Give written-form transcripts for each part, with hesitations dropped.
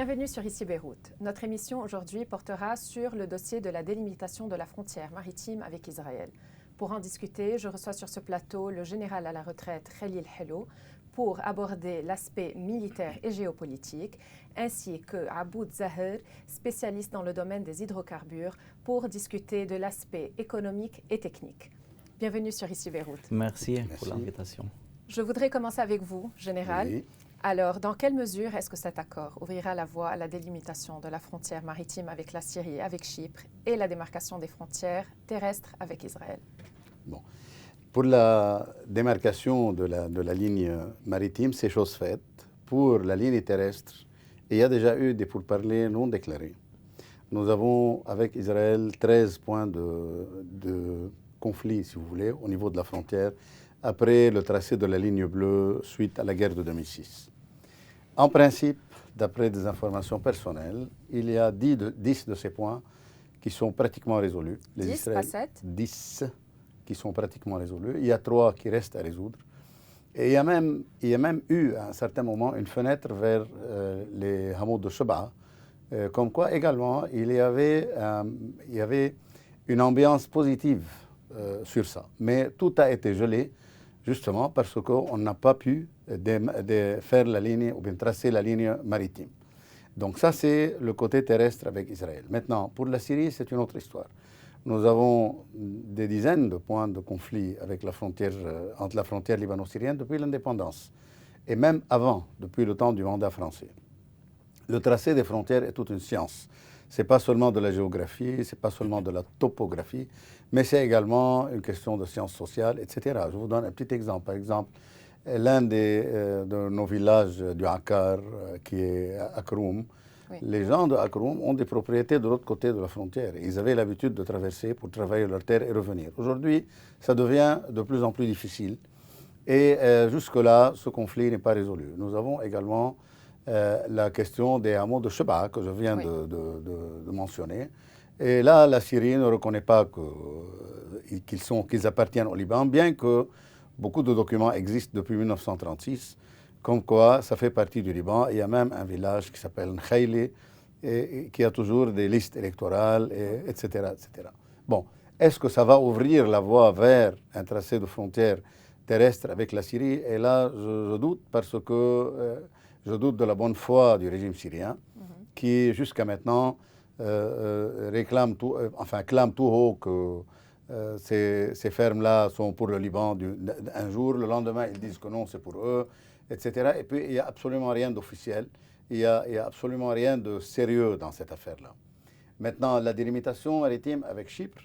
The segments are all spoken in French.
Bienvenue sur Ici Beyrouth. Notre émission aujourd'hui portera sur le dossier de la délimitation de la frontière maritime avec Israël. Pour en discuter, je reçois sur ce plateau le général à la retraite Khalil Hello pour aborder l'aspect militaire et géopolitique, ainsi que Aboud Zahir, spécialiste dans le domaine des hydrocarbures, pour discuter de l'aspect économique et technique. Bienvenue sur Ici Beyrouth. Merci pour l'invitation. Je voudrais commencer avec vous, général. Oui. Alors, dans quelle mesure est-ce que cet accord ouvrira la voie à la délimitation de la frontière maritime avec la Syrie, avec Chypre, et la démarcation des frontières terrestres avec Israël? Bon. Pour la démarcation de la ligne maritime, c'est chose faite. Pour la ligne terrestre, il y a déjà eu des pourparlers non déclarés. Nous avons avec Israël 13 points de conflit, si vous voulez, au niveau de la frontière, après le tracé de la ligne bleue suite à la guerre de 2006. En principe, d'après des informations personnelles, il y a 10 de ces points qui sont pratiquement résolus. 10, pas 7? 10 qui sont pratiquement résolus. Il y a 3 qui restent à résoudre. Et il y a même eu, à un certain moment, une fenêtre vers les hameaux de Sheba, comme quoi, également, il y avait une ambiance positive sur ça. Mais tout a été gelé, justement parce qu'on n'a pas pu faire la ligne ou bien tracer la ligne maritime. Donc ça, c'est le côté terrestre avec Israël. Maintenant, pour la Syrie, c'est une autre histoire. Nous avons des dizaines de points de conflit avec la frontière, entre la frontière libano-syrienne depuis l'indépendance, et même avant, depuis le temps du mandat français. Le tracé des frontières est toute une science. Ce n'est pas seulement de la géographie, ce n'est pas seulement de la topographie, mais c'est également une question de sciences sociales, etc. Je vous donne un petit exemple. Par exemple, l'un de nos villages du Akkar, qui est Akroum, oui. Les gens de Akroum ont des propriétés de l'autre côté de la frontière. Ils avaient l'habitude de traverser pour travailler leur terre et revenir. Aujourd'hui, ça devient de plus en plus difficile. Et jusque-là, ce conflit n'est pas résolu. Nous avons également la question des hameaux de Sheba, que je viens oui. de mentionner. Et là, la Syrie ne reconnaît pas qu'ils appartiennent au Liban, bien que beaucoup de documents existent depuis 1936, comme quoi ça fait partie du Liban. Il y a même un village qui s'appelle Nkhayli, et qui a toujours des listes électorales, etc., etc. Bon, est-ce que ça va ouvrir la voie vers un tracé de frontière terrestre avec la Syrie? Et là, je doute, parce que je doute de la bonne foi du régime syrien, qui jusqu'à maintenant clame tout haut que ces fermes-là sont pour le Liban un jour, le lendemain ils disent que non, c'est pour eux, etc. Et puis il n'y a absolument rien d'officiel, il n'y a absolument rien de sérieux dans cette affaire-là. Maintenant, la délimitation maritime avec Chypre,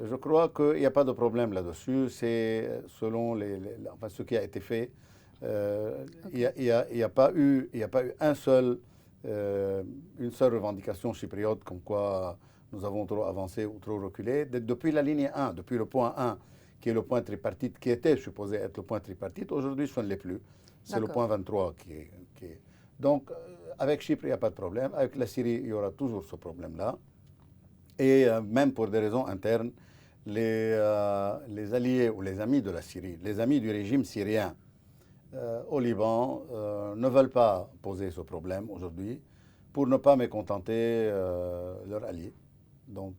je crois qu'il n'y a pas de problème là-dessus, c'est selon ce qui a été fait. Il n'y a pas eu une seule revendication chypriote comme quoi nous avons trop avancé ou trop reculé. Depuis la ligne 1, depuis le point 1, qui est le point tripartite, qui était supposé être le point tripartite, aujourd'hui ce ne l'est plus. C'est le point 23 qui est. Donc, avec Chypre, il n'y a pas de problème. Avec la Syrie, il y aura toujours ce problème-là. Et même pour des raisons internes, les alliés ou les amis de la Syrie, les amis du régime syrien, au Liban ne veulent pas poser ce problème aujourd'hui pour ne pas mécontenter leurs alliés. Donc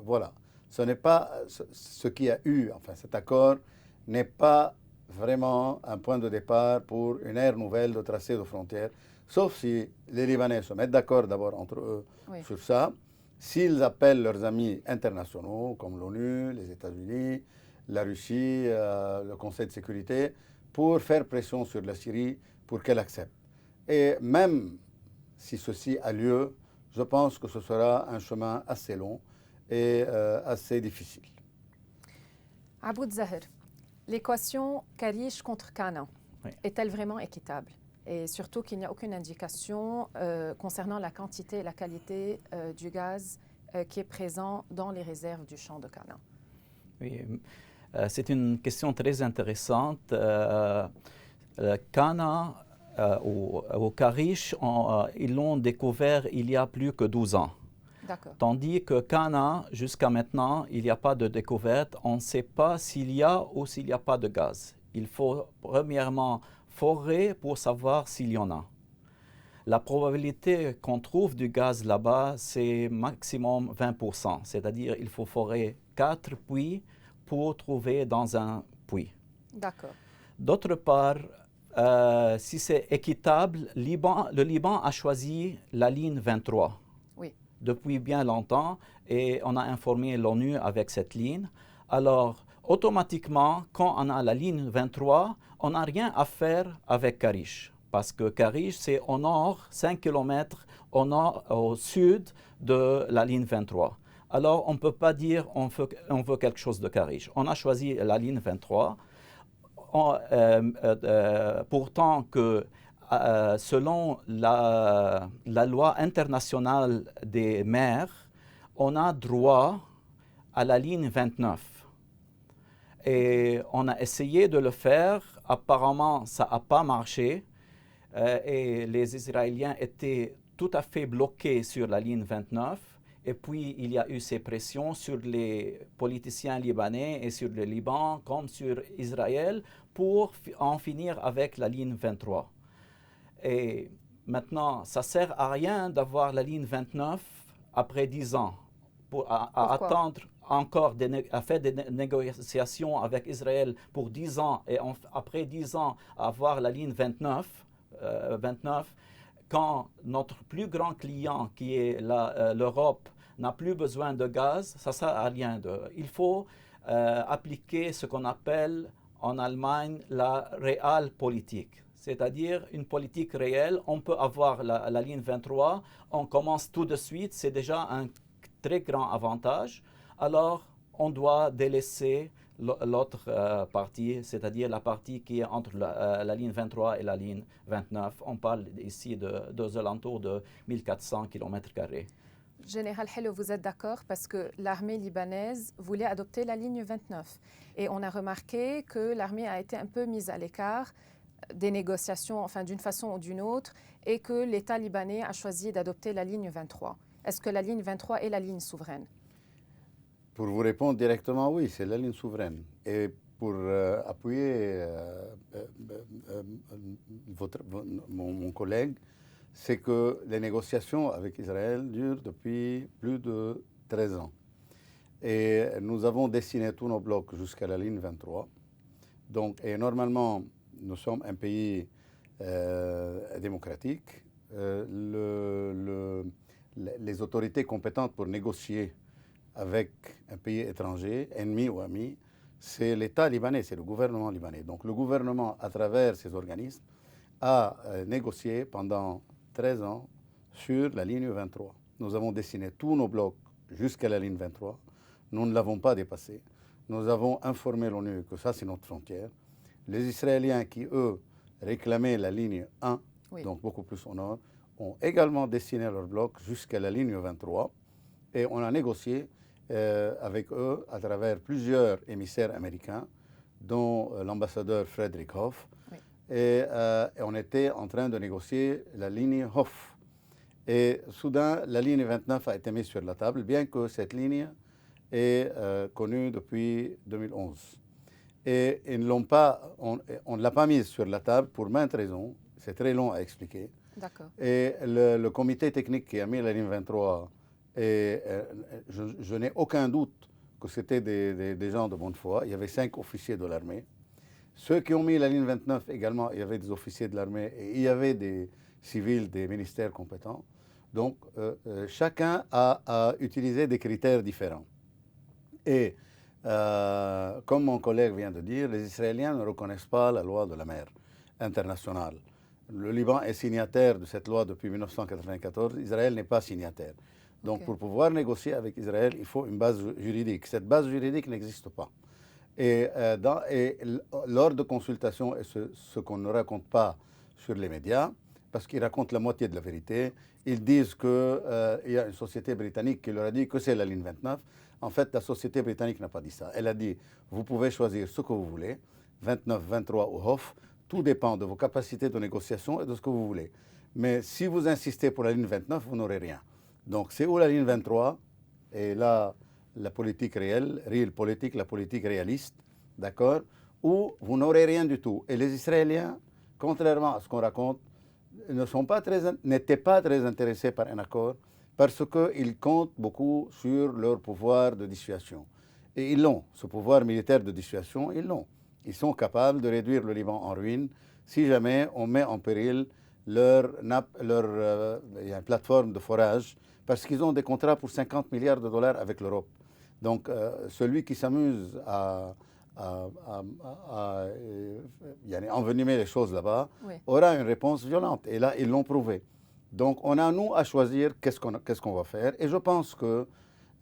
voilà, ce n'est pas ce qui a eu, enfin cet accord n'est pas vraiment un point de départ pour une ère nouvelle de tracé de frontières, sauf si les Libanais se mettent d'accord d'abord entre eux oui. sur ça, s'ils appellent leurs amis internationaux comme l'ONU, les États-Unis, la Russie, le Conseil de sécurité, pour faire pression sur la Syrie pour qu'elle accepte. Et même si ceci a lieu, je pense que ce sera un chemin assez long et assez difficile. Aboud Zahir, l'équation Karish contre Canaan oui. est-elle vraiment équitable? Et surtout qu'il n'y a aucune indication concernant la quantité et la qualité du gaz qui est présent dans les réserves du champ de Canaan. Oui. C'est une question très intéressante. Canaan au Karish, ils l'ont découvert il y a plus que 12 ans. Tandis que Canaan, jusqu'à maintenant, il n'y a pas de découverte. On ne sait pas s'il y a ou s'il n'y a pas de gaz. Il faut premièrement forer pour savoir s'il y en a. la probabilité qu'on trouve du gaz là-bas, c'est maximum 20%. C'est-à-dire qu'il faut forer 4 puits pour trouver dans un puits. D'accord. D'autre part, si c'est équitable, le Liban a choisi la ligne 23 depuis bien longtemps et on a informé l'ONU avec cette ligne. Alors, automatiquement, quand on a la ligne 23, on n'a rien à faire avec Karish. Parce que Karish, c'est au nord, 5 km au sud de la ligne 23. Alors, on ne peut pas dire on veut quelque chose de Karish. On a choisi la ligne 23. Pourtant que selon la loi internationale des mers, on a droit à la ligne 29. Et on a essayé de le faire. Apparemment, ça n'a pas marché. Et les Israéliens étaient tout à fait bloqués sur la ligne 29. Et puis, il y a eu ces pressions sur les politiciens libanais et sur le Liban comme sur Israël pour en finir avec la ligne 23. Et maintenant, ça ne sert à rien d'avoir la ligne 29 après 10 ans, à attendre encore, à faire des négociations avec Israël pour 10 ans et après 10 ans avoir la ligne 29, quand notre plus grand client, qui est l'Europe, n'a plus besoin de gaz, ça ne sert à rien. Il faut appliquer ce qu'on appelle en Allemagne la Realpolitik, c'est-à-dire une politique réelle. On peut avoir la ligne 23, on commence tout de suite, c'est déjà un très grand avantage. Alors, on doit délaisser l'autre partie, c'est-à-dire la partie qui est entre la ligne 23 et la ligne 29. On parle ici de alentours de 1400 km². Général Hello, vous êtes d'accord parce que l'armée libanaise voulait adopter la ligne 29. Et on a remarqué que l'armée a été un peu mise à l'écart des négociations, enfin d'une façon ou d'une autre, et que l'État libanais a choisi d'adopter la ligne 23. Est-ce que la ligne 23 est la ligne souveraine? Pour vous répondre directement, oui, c'est la ligne souveraine. Et pour appuyer mon collègue, c'est que les négociations avec Israël durent depuis plus de 13 ans. Et nous avons dessiné tous nos blocs jusqu'à la ligne 23. Donc, et normalement, nous sommes un pays démocratique. Les autorités compétentes pour négocier avec un pays étranger, ennemi ou ami, c'est l'État libanais, c'est le gouvernement libanais. Donc le gouvernement, à travers ses organismes, a négocié pendant 13 ans sur la ligne 23. Nous avons dessiné tous nos blocs jusqu'à la ligne 23. Nous ne l'avons pas dépassée. Nous avons informé l'ONU que ça, c'est notre frontière. Les Israéliens qui, eux, réclamaient la ligne 1, donc beaucoup plus au nord, ont également dessiné leur bloc jusqu'à la ligne 23. Et on a négocié avec eux à travers plusieurs émissaires américains, dont l'ambassadeur Frederick Hoff. Oui. Et on était en train de négocier la ligne Hoff. Et soudain, la ligne 29 a été mise sur la table, bien que cette ligne est connue depuis 2011. Et ils l'ont pas, on ne l'a pas mise sur la table pour maintes raisons. C'est très long à expliquer. D'accord. Et le comité technique qui a mis la ligne 23, et je n'ai aucun doute que c'était des gens de bonne foi. Il y avait 5 officiers de l'armée. Ceux qui ont mis la ligne 29 également, il y avait des officiers de l'armée et il y avait des civils des ministères compétents. Donc, chacun a utilisé des critères différents. Et comme mon collègue vient de dire, les Israéliens ne reconnaissent pas la loi de la mer internationale. Le Liban est signataire de cette loi depuis 1994. Israël n'est pas signataire. Donc, pour pouvoir négocier avec Israël, il faut une base juridique. Cette base juridique n'existe pas. Et lors de consultations, et ce qu'on ne raconte pas sur les médias, parce qu'ils racontent la moitié de la vérité, ils disent qu'il y a une société britannique qui leur a dit que c'est la ligne 29. En fait, la société britannique n'a pas dit ça. Elle a dit, vous pouvez choisir ce que vous voulez, 29, 23 ou Hoff, tout dépend de vos capacités de négociation et de ce que vous voulez. Mais si vous insistez pour la ligne 29, vous n'aurez rien. Donc, c'est où la ligne 23 et là, la politique réelle, la politique réaliste, d'accord, où vous n'aurez rien du tout. Et les Israéliens, contrairement à ce qu'on raconte, n'étaient pas très intéressés par un accord parce qu'ils comptent beaucoup sur leur pouvoir de dissuasion. Et ils l'ont, ce pouvoir militaire de dissuasion, ils l'ont. Ils sont capables de réduire le Liban en ruine si jamais on met en péril leur plateforme de forage, parce qu'ils ont des contrats pour 50 milliards de dollars avec l'Europe. Donc celui qui s'amuse à envenimer les choses là-bas, oui, aura une réponse violente. Et là, ils l'ont prouvé. Donc on a, nous, à choisir qu'est-ce qu'on va faire. Et je pense que,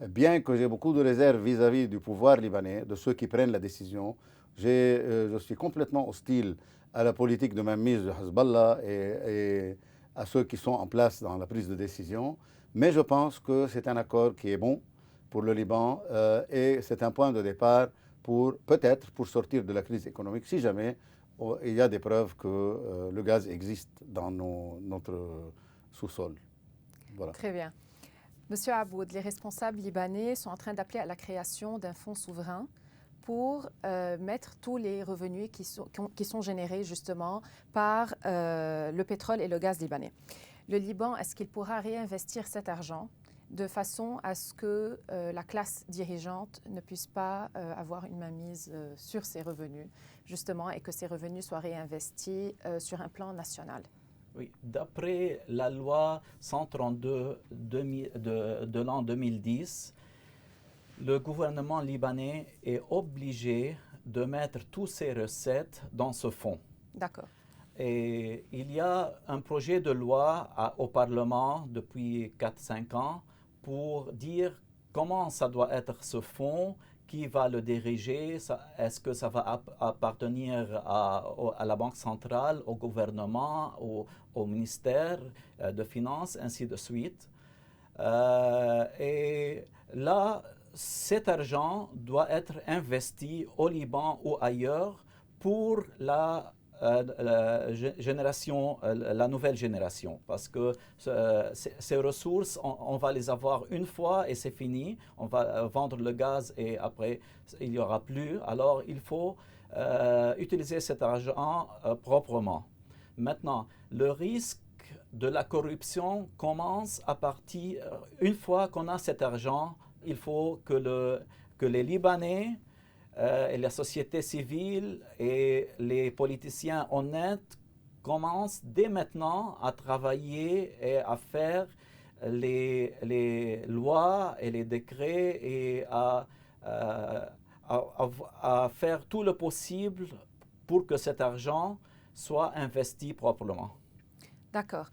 bien que j'ai beaucoup de réserves vis-à-vis du pouvoir libanais, de ceux qui prennent la décision, je suis complètement hostile à la politique de mainmise de Hezbollah et à ceux qui sont en place dans la prise de décision. Mais je pense que c'est un accord qui est bon pour le Liban et c'est un point de départ peut-être pour sortir de la crise économique, si jamais il y a des preuves que le gaz existe dans notre sous-sol. Voilà. Très bien. Monsieur Aboud, les responsables libanais sont en train d'appeler à la création d'un fonds souverain pour mettre tous les revenus qui sont générés justement par le pétrole et le gaz libanais. Le Liban, est-ce qu'il pourra réinvestir cet argent de façon à ce que la classe dirigeante ne puisse pas avoir une mainmise sur ses revenus, justement, et que ces revenus soient réinvestis sur un plan national? Oui, d'après la loi 132 de l'an 2010, le gouvernement libanais est obligé de mettre toutes ses recettes dans ce fonds. D'accord. Et il y a un projet de loi au Parlement depuis 4-5 ans pour dire comment ça doit être ce fonds, qui va le diriger, est-ce que ça va appartenir à la Banque centrale, au gouvernement, au ministère de Finances, ainsi de suite. Et là, cet argent doit être investi au Liban ou ailleurs pour la nouvelle génération, parce que ces ressources, on va les avoir une fois et c'est fini. On va vendre le gaz et après, il n'y aura plus. Alors, il faut utiliser cet argent proprement. Maintenant, le risque de la corruption commence à partir, une fois qu'on a cet argent, il faut que les Libanais et la société civile et les politiciens honnêtes commencent dès maintenant à travailler et à faire les lois et les décrets et à faire tout le possible pour que cet argent soit investi proprement. D'accord.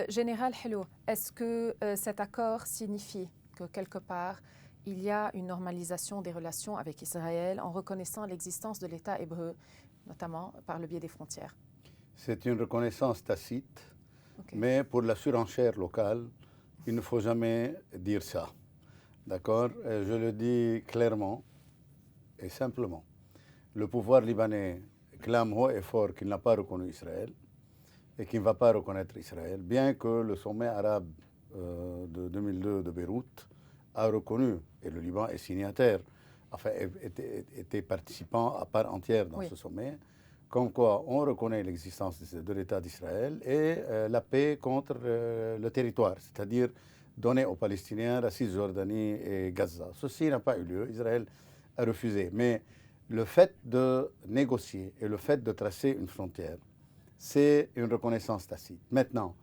Général Hello, est-ce que cet accord signifie que quelque part, il y a une normalisation des relations avec Israël en reconnaissant l'existence de l'État hébreu, notamment par le biais des frontières? C'est une reconnaissance tacite, okay, mais pour la surenchère locale, il ne faut jamais dire ça. D'accord? Je le dis clairement et simplement. Le pouvoir libanais clame haut et fort qu'il n'a pas reconnu Israël et qu'il ne va pas reconnaître Israël, bien que le sommet arabe de 2002 de Beyrouth a reconnu, et le Liban est signataire, enfin était participant à part entière dans, oui, ce sommet, comme quoi on reconnaît l'existence de l'État d'Israël et la paix contre le territoire, c'est-à-dire donner aux Palestiniens la Cisjordanie et Gaza. Ceci n'a pas eu lieu, Israël a refusé. Mais le fait de négocier et le fait de tracer une frontière, c'est une reconnaissance tacite. Maintenant,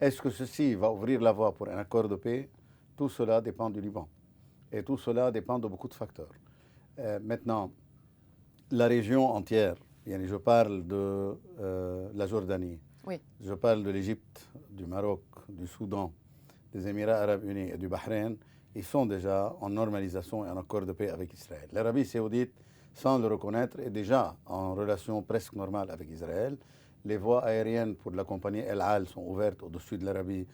est-ce que ceci va ouvrir la voie pour un accord de paix? Tout cela dépend du Liban. Et tout cela dépend de beaucoup de facteurs. Maintenant, la région entière, je parle de la Jordanie, oui, je parle de l'Égypte, du Maroc, du Soudan, des Émirats arabes unis et du Bahreïn, ils sont déjà en normalisation et en accord de paix avec Israël. L'Arabie saoudite, sans le reconnaître, est déjà en relation presque normale avec Israël. Les voies aériennes pour la compagnie El Al sont ouvertes au-dessus de l'Arabie,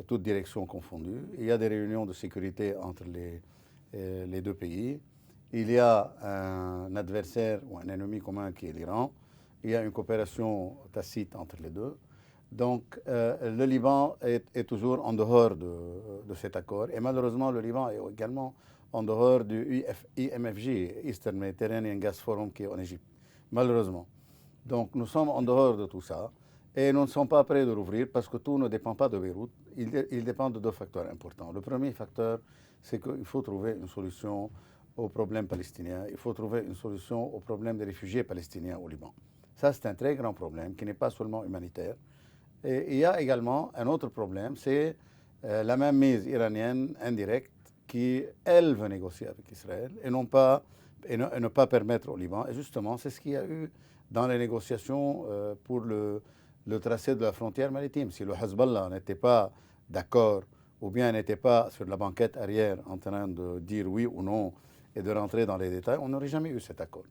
toutes directions confondues. Il y a des réunions de sécurité entre les deux pays. Il y a un adversaire ou un ennemi commun qui est l'Iran. Il y a une coopération tacite entre les deux. Donc le Liban est toujours en dehors de cet accord. Et malheureusement, le Liban est également en dehors du IMFJ, Eastern Mediterranean Gas Forum, qui est en Égypte. Malheureusement. Donc nous sommes en dehors de tout ça. Et nous ne sommes pas prêts de rouvrir parce que tout ne dépend pas de Beyrouth. Il dépend de deux facteurs importants. Le premier facteur, c'est qu'il faut trouver une solution au problème palestinien. Il faut trouver une solution au problème des réfugiés palestiniens au Liban. Ça, c'est un très grand problème qui n'est pas seulement humanitaire. Et il y a également un autre problème, c'est la mainmise iranienne indirecte qui, elle, veut négocier avec Israël et ne pas permettre au Liban. Et justement, c'est ce qu'il y a eu dans les négociations pour le tracé de la frontière maritime. Si le Hezbollah n'était pas d'accord ou bien n'était pas sur la banquette arrière en train de dire oui ou non et de rentrer dans les détails, on n'aurait jamais eu cet accord.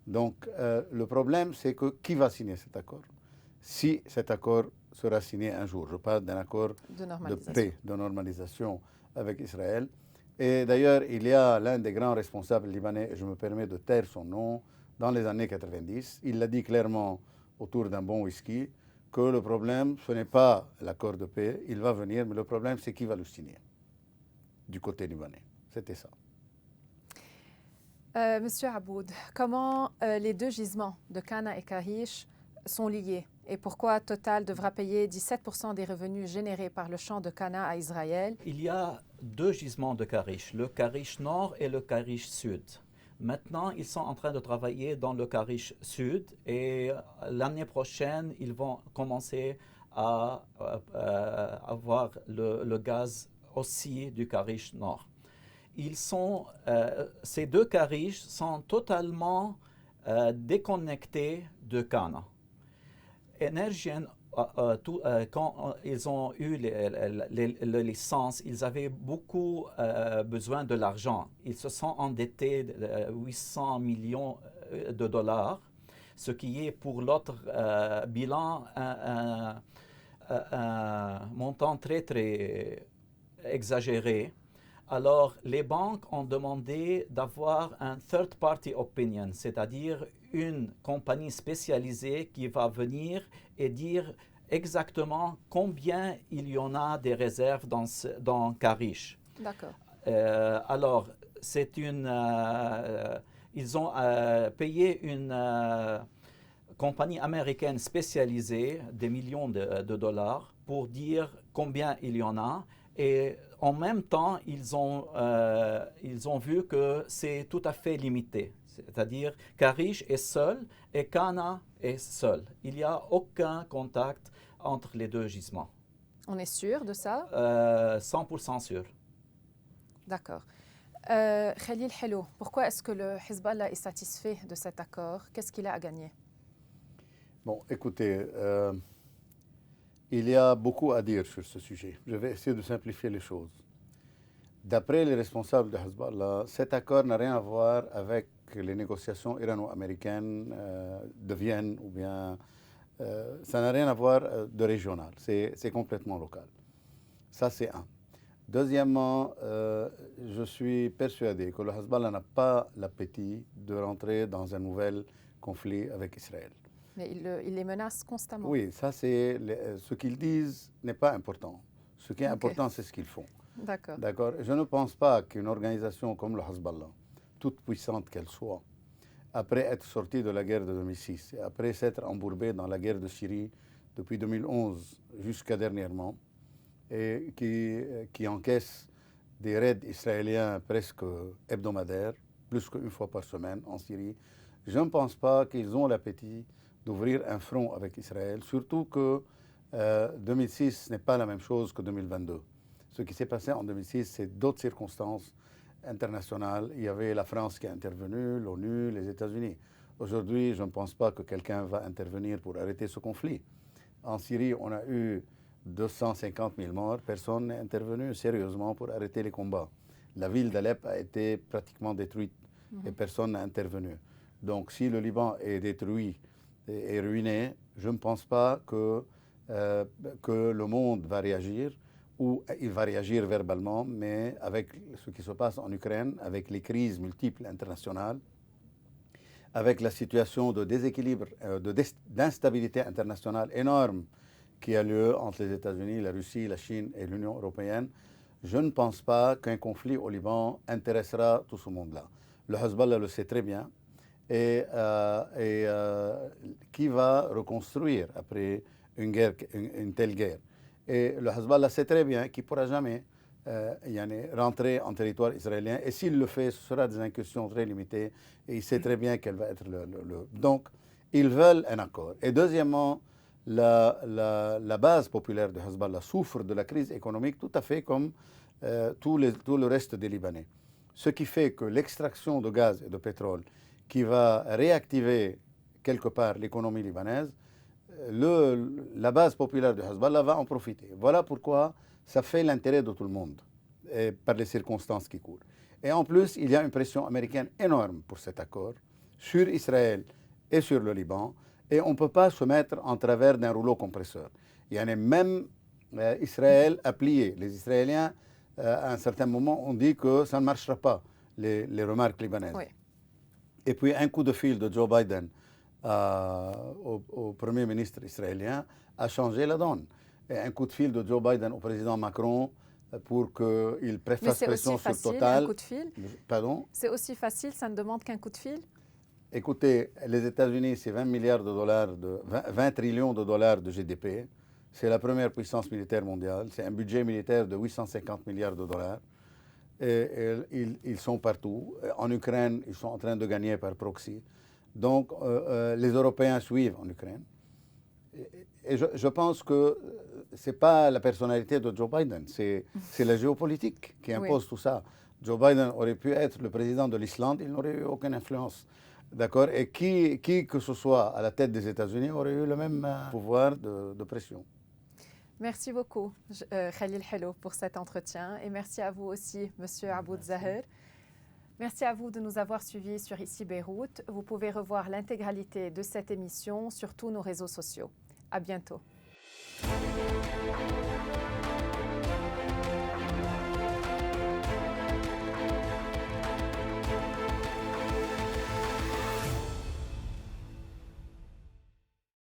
Donc le problème, c'est que qui va signer cet accord? Si cet accord sera signé un jour, je parle d'un accord de paix, de normalisation avec Israël. Et d'ailleurs, il y a l'un des grands responsables libanais, et je me permets de taire son nom, dans les années 90, il l'a dit clairement autour d'un bon whisky, que le problème, ce n'est pas l'accord de paix, il va venir, mais le problème, c'est qui va le signer du côté libanais. C'était ça. Monsieur Aboud, comment les deux gisements de Kana et Karish sont liés et pourquoi Total devra payer 17% des revenus générés par le champ de Kana à Israël? Il y a deux gisements de Karish, le Karish Nord et le Karish Sud. Maintenant, ils sont en train de travailler dans le Karish Sud et l'année prochaine, ils vont commencer à avoir le gaz aussi du Karish Nord. Ces deux Karish sont totalement déconnectés de Kana. Energien, quand ils ont eu les licences, ils avaient beaucoup besoin de l'argent. Ils se sont endettés de 800 millions de dollars, ce qui est pour l'autre bilan un montant très, très exagéré. Alors, les banques ont demandé d'avoir un third-party opinion, c'est-à-dire une compagnie spécialisée qui va venir et dire exactement combien il y en a des réserves dans Karish. D'accord. Alors, ils ont payé une compagnie américaine spécialisée des millions de dollars pour dire combien il y en a. Et en même temps, ils ont vu que c'est tout à fait limité. C'est-à-dire Karish est seul et Kana est seul. Il n'y a aucun contact entre les deux gisements. On est sûr de ça? 100% sûr. D'accord. Khalil Hello, pourquoi est-ce que le Hezbollah est satisfait de cet accord? Qu'est-ce qu'il a à gagner? Bon, écoutez, il y a beaucoup à dire sur ce sujet. Je vais essayer de simplifier les choses. D'après les responsables de Hezbollah, cet accord n'a rien à voir avec les négociations irano-américaines de Vienne ou bien... ça n'a rien à voir de régional. C'est complètement local. Ça, c'est un. Deuxièmement, je suis persuadé que le Hezbollah n'a pas l'appétit de rentrer dans un nouvel conflit avec Israël. Mais il les menace constamment. Oui, ça c'est ce qu'ils disent n'est pas important. Ce qui est important, c'est ce qu'ils font. D'accord. D'accord. Je ne pense pas qu'une organisation comme le Hezbollah, toute puissante qu'elle soit, après être sortie de la guerre de 2006 et après s'être embourbée dans la guerre de Syrie depuis 2011 jusqu'à dernièrement, et qui encaisse des raids israéliens presque hebdomadaires, plus qu'une fois par semaine en Syrie, je ne pense pas qu'ils ont l'appétit d'ouvrir un front avec Israël, surtout que 2006 n'est pas la même chose que 2022. Ce qui s'est passé en 2006, c'est d'autres circonstances internationales. Il y avait la France qui est intervenue, l'ONU, les États-Unis. Aujourd'hui, je ne pense pas que quelqu'un va intervenir pour arrêter ce conflit. En Syrie, on a eu 250 000 morts. Personne n'est intervenu sérieusement pour arrêter les combats. La ville d'Alep a été pratiquement détruite et personne n'a intervenu. Donc, si le Liban est détruit et ruiné, je ne pense pas que le monde va réagir, ou il va réagir verbalement, mais avec ce qui se passe en Ukraine, avec les crises multiples internationales, avec la situation de déséquilibre, d'instabilité internationale énorme qui a lieu entre les États-Unis, la Russie, la Chine et l'Union européenne, je ne pense pas qu'un conflit au Liban intéressera tout ce monde-là. Le Hezbollah le sait très bien. Et qui va reconstruire après une telle guerre. Et le Hezbollah sait très bien qu'il ne pourra jamais rentrer en territoire israélien. Et s'il le fait, ce sera des incursions très limitées. Et il sait très bien quel va être Donc, ils veulent un accord. Et deuxièmement, la base populaire de Hezbollah souffre de la crise économique tout à fait comme tout le reste des Libanais. Ce qui fait que l'extraction de gaz et de pétrole qui va réactiver quelque part l'économie libanaise, la base populaire de Hezbollah va en profiter. Voilà pourquoi ça fait l'intérêt de tout le monde, par les circonstances qui courent. Et en plus, il y a une pression américaine énorme pour cet accord sur Israël et sur le Liban, et on ne peut pas se mettre en travers d'un rouleau compresseur. Il y en a même Israël a plié. Les Israéliens, à un certain moment, ont dit que ça ne marchera pas, les remarques libanaises. Oui. Et puis un coup de fil de Joe Biden au Premier ministre israélien a changé la donne. Et un coup de fil de Joe Biden au président Macron pour qu'il préface pression sur Total. Un coup de fil. Pardon? C'est aussi facile, ça ne demande qu'un coup de fil? Écoutez, les États-Unis, c'est 20 trillions de dollars de GDP. C'est la première puissance militaire mondiale. C'est un budget militaire de 850 milliards de dollars. Et ils sont partout. En Ukraine, ils sont en train de gagner par proxy. Donc, les Européens suivent en Ukraine. Et je pense que ce n'est pas la personnalité de Joe Biden, c'est la géopolitique qui impose tout ça. Joe Biden aurait pu être le président de l'Islande, il n'aurait eu aucune influence. D'accord? Et qui que ce soit à la tête des États-Unis aurait eu le même pouvoir de pression. Merci beaucoup, Khalil Hello, pour cet entretien. Et merci à vous aussi, Monsieur Aboud Zahir. Merci à vous de nous avoir suivis sur Ici Beyrouth. Vous pouvez revoir l'intégralité de cette émission sur tous nos réseaux sociaux. À bientôt.